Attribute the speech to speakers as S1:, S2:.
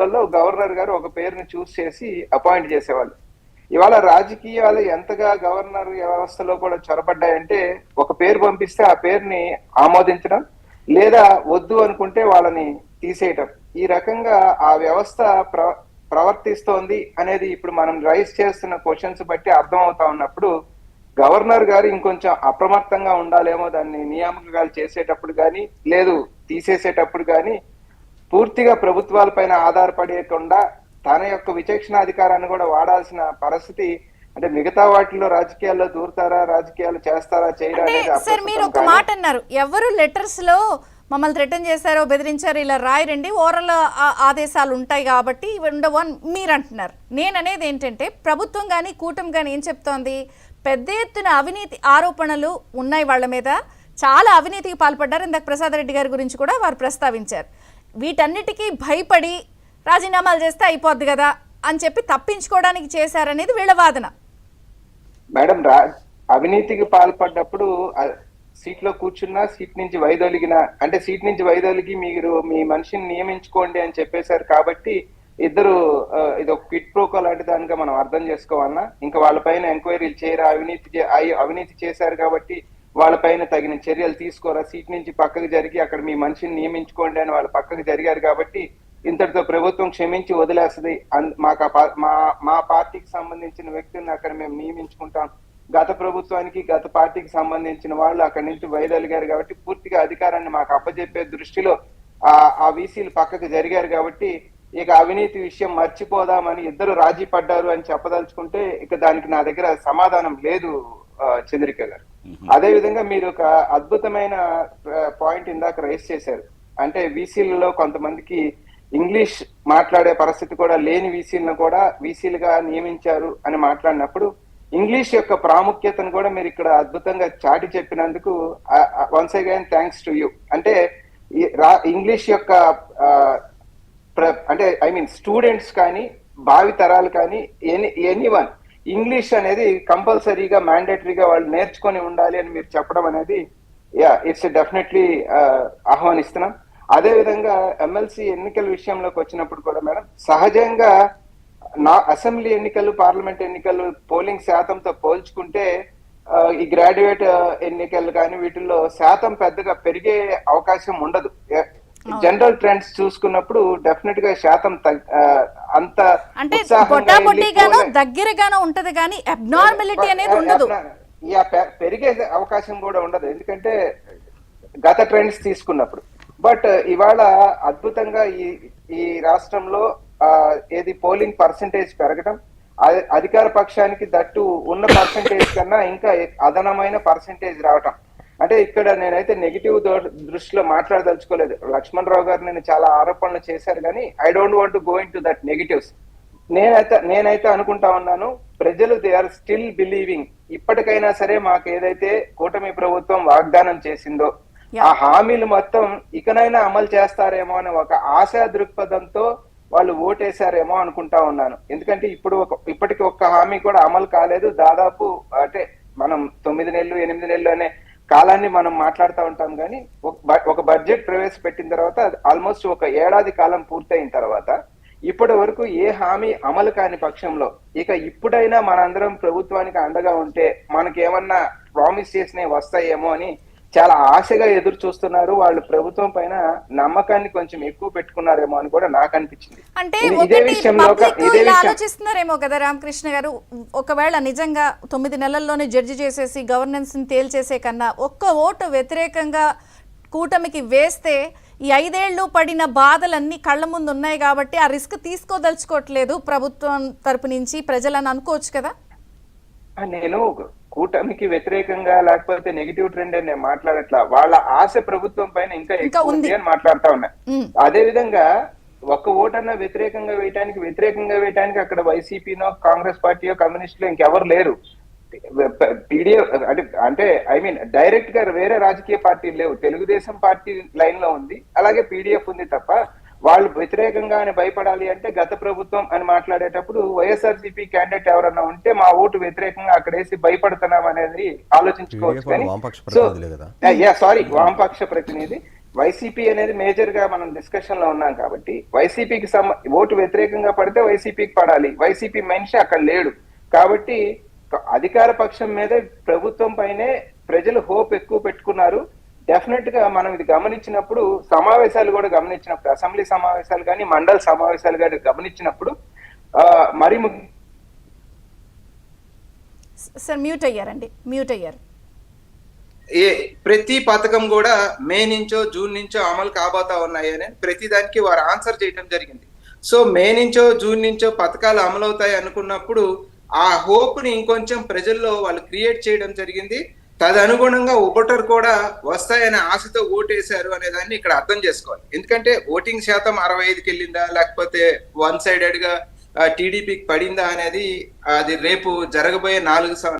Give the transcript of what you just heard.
S1: ఎన్నికల్లో గవర్నర్ గారు ఒక పేరుని చూస్ చేసి అపాయింట్ చేసేవాళ్ళు. ఇవాళ రాజకీయాలు ఎంతగా గవర్నర్ వ్యవస్థలో కూడా చొరబడ్డాయంటే ఒక పేరు పంపిస్తే ఆ పేరుని ఆమోదించడం, లేదా వద్దు అనుకుంటే వాళ్ళని తీసేయటం, ఈ రకంగా ఆ వ్యవస్థ ప్రవర్తిస్తోంది అనేది ఇప్పుడు మనం రైజ్ చేస్తున్న క్వశ్చన్స్ బట్టి అర్థం అవుతా ఉన్నప్పుడు గవర్నర్ గారు ఇంకొంచెం అప్రమత్తంగా ఉండాలేమో, దాన్ని నియామకాలు చేసేటప్పుడు కానీ లేదు తీసేసేటప్పుడు కానీ పూర్తిగా ప్రభుత్వాలపైన ఆధారపడేయకుండా తన యొక్క విచక్షణాధికారాన్ని కూడా వాడాల్సిన పరిస్థితి. అంటే మిగతా వాటిలో రాజకీయాల్లో దూరుతారా, రాజకీయాలు చేస్తారా, చేయరా అనేది
S2: సార్ మీరు ఒక మాట అన్నారు, ఎవరు లెటర్స్ లో మమ్మల్ని థ్రెటన్ చేశారో బెదిరించారో ఇలా రాయరండి, ఓరల్ ఆదేశాలు ఉంటాయి కాబట్టి ఉండవు అని మీరు అంటున్నారు. నేను అనేది ఏంటంటే ప్రభుత్వం కానీ కూటమి కానీ ఏం చెప్తోంది, పెద్ద ఎత్తున అవినీతి ఆరోపణలు ఉన్నాయి వాళ్ళ మీద, చాలా అవినీతికి పాల్పడ్డారు. ఇందాక ప్రసాద్ రెడ్డి గారి గురించి కూడా వారు ప్రస్తావించారు. వీటన్నిటికీ భయపడి రాజీనామాలు చేస్తే అయిపోద్ది కదా అని చెప్పి తప్పించుకోవడానికి చేశారనేది వీళ్ళ వాదన.
S1: మేడం, అవినీతికి పాల్పడ్డప్పుడు సీట్ లో కూర్చున్నా, సీట్ నుంచి వైదొలిగిన, అంటే సీట్ నుంచి వైదొలిగి మీరు మీ మనిషిని నియమించుకోండి అని చెప్పేశారు కాబట్టి ఇద్దరు ఇది ఒక క్విట్ ప్రోకో లాంటి దానిగా మనం అర్థం చేసుకోవాలన్నా. ఇంకా వాళ్ళపైన ఎంక్వైరీలు చేయరా, అవినీతి చేశారు కాబట్టి వాళ్ళపైన తగిన చర్యలు తీసుకోరా, సీట్ నుంచి పక్కకు జరిగి అక్కడ మీ మనిషిని నియమించుకోండి అని వాళ్ళు పక్కకు జరిగారు కాబట్టి ఇంతటితో ప్రభుత్వం క్షమించి వదిలేస్తుంది, మా పార్టీకి సంబంధించిన వ్యక్తిని అక్కడ మేము నియమించుకుంటాం, గత ప్రభుత్వానికి గత పార్టీకి సంబంధించిన వాళ్ళు అక్కడి నుంచి వైదొలిగారు కాబట్టి పూర్తిగా అధికారాన్ని మాకు అప్పచెప్పే దృష్టిలో ఆ వీసీలు పక్కకు జరిగారు కాబట్టి ఇక అవినీతి విషయం మర్చిపోదామని ఇద్దరు రాజీ పడ్డారు అని చెప్పదలుచుకుంటే ఇక దానికి నా దగ్గర సమాధానం లేదు చంద్రిక గారు. అదే విధంగా మీరు ఒక అద్భుతమైన పాయింట్ ఇందాక రైజ్ చేశారు. అంటే వీసీలలో కొంతమందికి ఇంగ్లీష్ మాట్లాడే పరిస్థితి కూడా లేని వీసీలను కూడా వీసీలుగా నియమించారు అని మాట్లాడినప్పుడు ఇంగ్లీష్ యొక్క ప్రాముఖ్యతను కూడా మీరు ఇక్కడ అద్భుతంగా చాటి చెప్పినందుకు once again thanks to you. అంటే ఇంగ్లీష్ యొక్క అంటే ఐ మీన్ స్టూడెంట్స్ కానీ భావి తరాలు కానీ ఎనీవన్ ఇంగ్లీష్ అనేది కంపల్సరీగా మ్యాండేటరీగా వాళ్ళు నేర్చుకొని ఉండాలి అని మీరు చెప్పడం అనేది ఇట్స్ డెఫినెట్లీ ఆహ్వానిస్తున్నాం. అదే విధంగా ఎమ్మెల్సీ ఎన్నికల విషయంలోకి వచ్చినప్పుడు కూడా మేడం, సహజంగా అసెంబ్లీ ఎన్నికలు, పార్లమెంట్ ఎన్నికలు పోలింగ్ శాతంతో పోల్చుకుంటే ఈ గ్రాడ్యుయేట్ ఎన్నికలు కానీ వీటిల్లో శాతం పెద్దగా పెరిగే అవకాశం ఉండదు. జనరల్ ట్రెండ్స్ చూసుకున్నప్పుడు డెఫినెట్ గా శాతం అంత
S2: దగ్గరగానో ఉంటది కానీ అబ్నార్మాలిటీ అనేది ఉండదు,
S1: పెరిగే అవకాశం కూడా ఉండదు ఎందుకంటే గత ట్రెండ్స్ తీసుకున్నప్పుడు. బట్ ఇవాళ అద్భుతంగా ఈ రాష్ట్రంలో ఏది పోలింగ్ పర్సంటేజ్ పెరగడం, అధికార పక్షానికి దట్టు ఉన్న పర్సంటేజ్ కన్నా ఇంకా అదనమైన పర్సంటేజ్ రావటం. అంటే ఇక్కడ నేనైతే నెగిటివ్ దృష్టిలో మాట్లాడదలుచుకోలేదు. లక్ష్మణ్ రావు గారు నేను చాలా ఆరోపణలు చేశారు కానీ I don't want to go in to that negatives. నేనైతే అనుకుంటా ఉన్నాను, ప్రజలు దే ఆర్ స్టిల్ బిలీవింగ్. ఇప్పటికైనా సరే మాకు ఏదైతే కూటమి ప్రభుత్వం వాగ్దానం చేసిందో ఆ హామీలు మొత్తం ఇకనైనా అమలు చేస్తారేమో అని ఒక ఆశా దృక్పథంతో వాళ్ళు ఓటేశారేమో అనుకుంటా ఉన్నాను. ఎందుకంటే ఇప్పటికి ఒక్క హామీ కూడా అమలు కాలేదు. దాదాపు అంటే మనం 9 నెలలు 8 నెలలు అనే కాలాన్ని మనం మాట్లాడుతూ ఉంటాం కానీ ఒక బడ్జెట్ ప్రవేశపెట్టిన తర్వాత ఆల్మోస్ట్ ఒక ఏడాది కాలం పూర్తయిన తర్వాత ఇప్పటి వరకు ఏ హామీ అమలు కాని పక్షంలో ఇక ఇప్పుడైనా మనందరం ప్రభుత్వానికి అండగా ఉంటే మనకేమన్నా ప్రామిస్ చేసినవి వస్తాయేమో అని చాలా ఆశగా ఎదురు చూస్తున్నారు. వాళ్ళు ప్రభుత్వం పైన నమ్మకాన్ని కొంచెం ఎక్కువ పెట్టుకున్నారేమో అని కూడా నాకు అనిపించింది.
S2: అంటే ఆలోచిస్తున్నారేమో కదా రామకృష్ణ గారు, ఒకవేళ నిజంగా 9 నెలల్లోనే జడ్జి చేసేసి గవర్నెన్స్ ని తేల్చేసే కన్నా ఒక్క ఓటు వ్యతిరేకంగా కూటమికి వేస్తే ఈ 5 ఏళ్లు పడిన బాధలన్నీ కళ్ళ ముందు ఉన్నాయి కాబట్టి ఆ రిస్క్ తీసుకోదలుచుకోవట్లేదు ప్రభుత్వం తరపు నుంచి ప్రజలను అనుకోవచ్చు కదా.
S1: నేను కూటమికి వ్యతిరేకంగా లేకపోతే నెగిటివ్ ట్రెండ్ అని నేను మాట్లాడట్లా, వాళ్ళ ఆశ ప్రభుత్వం పైన ఇంకా ఎక్కువ ఉంది అని మాట్లాడుతా ఉన్నా. అదే విధంగా ఒక్క ఓటన్నా వ్యతిరేకంగా వేయటానికి అక్కడ వైసీపీనో కాంగ్రెస్ పార్టీయో కమ్యూనిస్టులో ఇంకెవరు లేరు. పీడిఎఫ్ అంటే ఐ మీన్ డైరెక్ట్ గా వేరే రాజకీయ పార్టీలు లేవు. తెలుగుదేశం పార్టీ లైన్ లో ఉంది, అలాగే పీడిఎఫ్ ఉంది తప్ప వాళ్ళు వ్యతిరేకంగానే భయపడాలి అంటే గత ప్రభుత్వం అని మాట్లాడేటప్పుడు వైఎస్ఆర్సీపీ క్యాండిడేట్ ఎవరన్నా ఉంటే మా ఓటు వ్యతిరేకంగా అక్కడేసి భయపడుతున్నాం అనేది ఆలోచించుకోవచ్చు. కానీ సో సారీ వామపక్ష ప్రతినిధి. వైసీపీ అనేది మేజర్ గా మనం డిస్కషన్ లో ఉన్నాం కాబట్టి వైసీపీకి ఓటు వ్యతిరేకంగా పడితే వైసీపీకి పడాలి. వైసీపీ మనిషి అక్కడ లేడు కాబట్టి అధికార పక్షం మీద ప్రభుత్వం పైనే ప్రజలు హోప్ ఎక్కువ పెట్టుకున్నారు. డెఫినెట్ గా మనం ఇది గమనించినప్పుడు, సమావేశాలు కూడా గమనించినప్పుడు, అసెంబ్లీ సమావేశాలు కానీ మండల సమావేశాలు కానీ గమనించినప్పుడు మరి
S2: సార్ మ్యూట్ అయ్యారు.
S3: ప్రతి పథకం కూడా మే నుంచో జూన్ నుంచో అమలు కాబోతా ఉన్నాయి అని ప్రతి దానికి వారు ఆన్సర్ చేయడం జరిగింది. సో మే నుంచో జూన్ నుంచో పథకాలు అమలవుతాయి అనుకున్నప్పుడు ఆ హోప్ ని ఇంకొంచెం ప్రజల్లో వాళ్ళు క్రియేట్ చేయడం జరిగింది. తదనుగుణంగా ఓటర్ కూడా వస్తాయనే ఆశతో ఓటేశారు అనే దాన్ని ఇక్కడ అర్థం చేసుకోవాలి. ఎందుకంటే ఓటింగ్ శాతం 65కి వెళ్ళిందా లేకపోతే వన్ సైడెడ్ గా టీడీపీకి పడిందా అనేది అది రేపు జరగబోయే 4